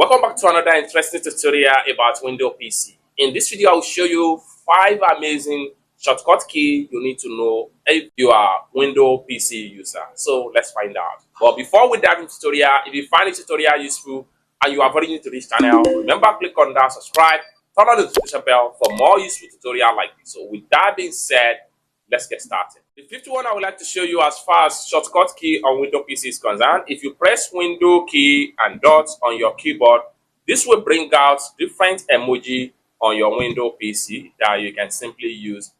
Welcome back to another interesting tutorial about Windows PC. In this video, I will show you 5 amazing shortcut keys you need to know if you are Windows PC user. So let's find out. But before we dive into the tutorial, if you find the tutorial useful and you are very new to this channel, remember click on that subscribe, turn on the notification bell for more useful tutorial like this. So with that being said, let's get started. The fifth one I would like to show you as far as shortcut key on Windows PC is concerned. If you press Window key and dots on your keyboard, this will bring out different emoji on your Windows PC that you can simply use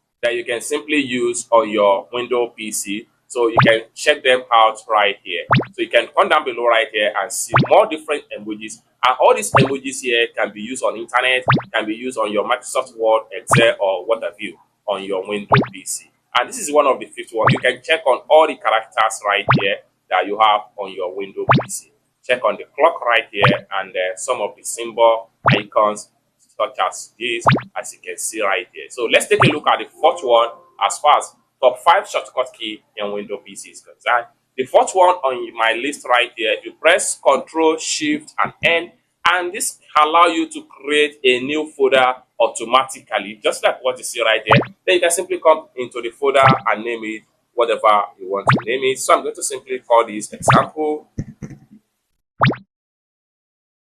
on your Windows PC. So you can check them out right here. So you can come down below right here and see more different emojis. And all these emojis here can be used on internet, can be used on your Microsoft Word, Excel, or what have you on your Windows PC. And this is one of the fifth one. You can check on all the characters right here that you have on your Windows PC. Check on the clock right here and some of the symbol icons such as this, as you can see right here. So let's take a look at the fourth one as far as top 5 shortcut key in Windows PC is concerned. The fourth one on my list right here, if you press Ctrl, Shift, and N, and this allow you to create a new folder automatically, just like what you see right here. Then you can simply come into the folder and name it whatever you want to name it. So I'm going to simply call this example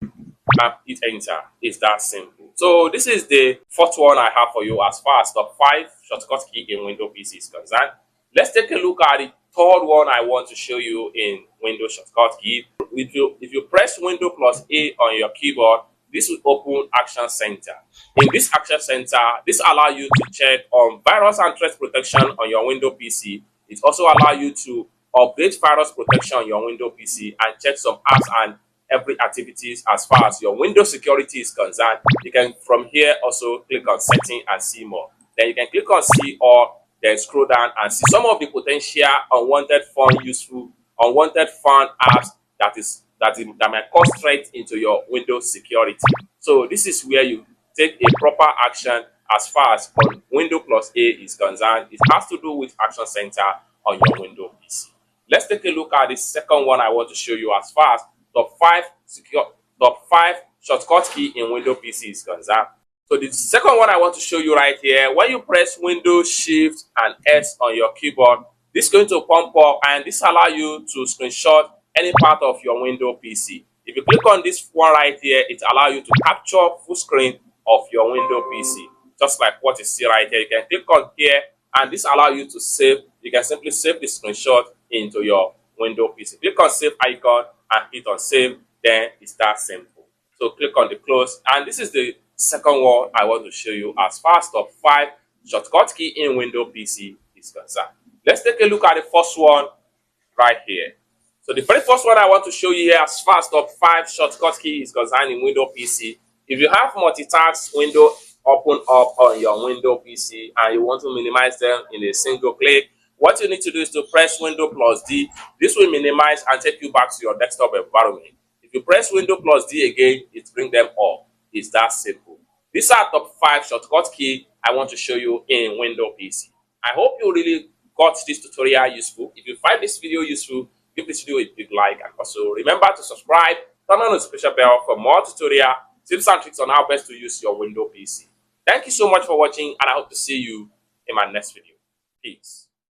and hit enter. It's that simple. So this is the fourth one I have for you as far as top 5 shortcut key in Windows PC is concerned. Let's take a look at the third one I want to show you in Windows shortcut key. If you press Windows plus A on your keyboard, this will open Action Center. In this Action Center, this allows you to check on virus and threat protection on your Windows PC. It also allows you to update virus protection on your Windows PC and check some apps and every activities as far as your Windows security is concerned. You can from here also click on setting and see more. Then you can click on see all, then scroll down and see some of the potential unwanted fun apps that might cause threat into your Windows security. So this is where you take a proper action as far as on Windows plus A is concerned. It has to do with Action Center on your Windows PC. Let's take a look at the second one I want to show you as far as top 5 shortcut key in Windows PC is concerned. So the second one I want to show you right here, when you press Windows, Shift, and S on your keyboard, this is going to pump up and this allows you to screenshot any part of your Windows PC. If you click on this one right here, it allows you to capture full screen of your Windows PC. Just like what you see right here, you can click on here and this allows you to save. You can simply save the screenshot into your Windows PC. Click on save icon and hit on save, then it's that simple. So click on the close, and this is the second one I want to show you as far as top 5 shortcut key in Windows PC is concerned. Let's take a look at the first one right here. So the very first one I want to show you here as far as top 5 shortcut key is concerned in Windows PC. If you have multitask window open up on your Windows PC and you want to minimize them in a single click, what you need to do is to press Windows plus D. This will minimize and take you back to your desktop environment. If you press Windows plus D again, it brings them up. It's that simple. These are top 5 shortcut key I want to show you in Windows PC. I hope you really got this tutorial useful. If you find this video useful, give this video a big like, and also remember to subscribe, turn on the notification bell for more tutorial tips and tricks on how best to use your Windows PC. Thank you so much for watching, and I hope to see you in my next video. Peace.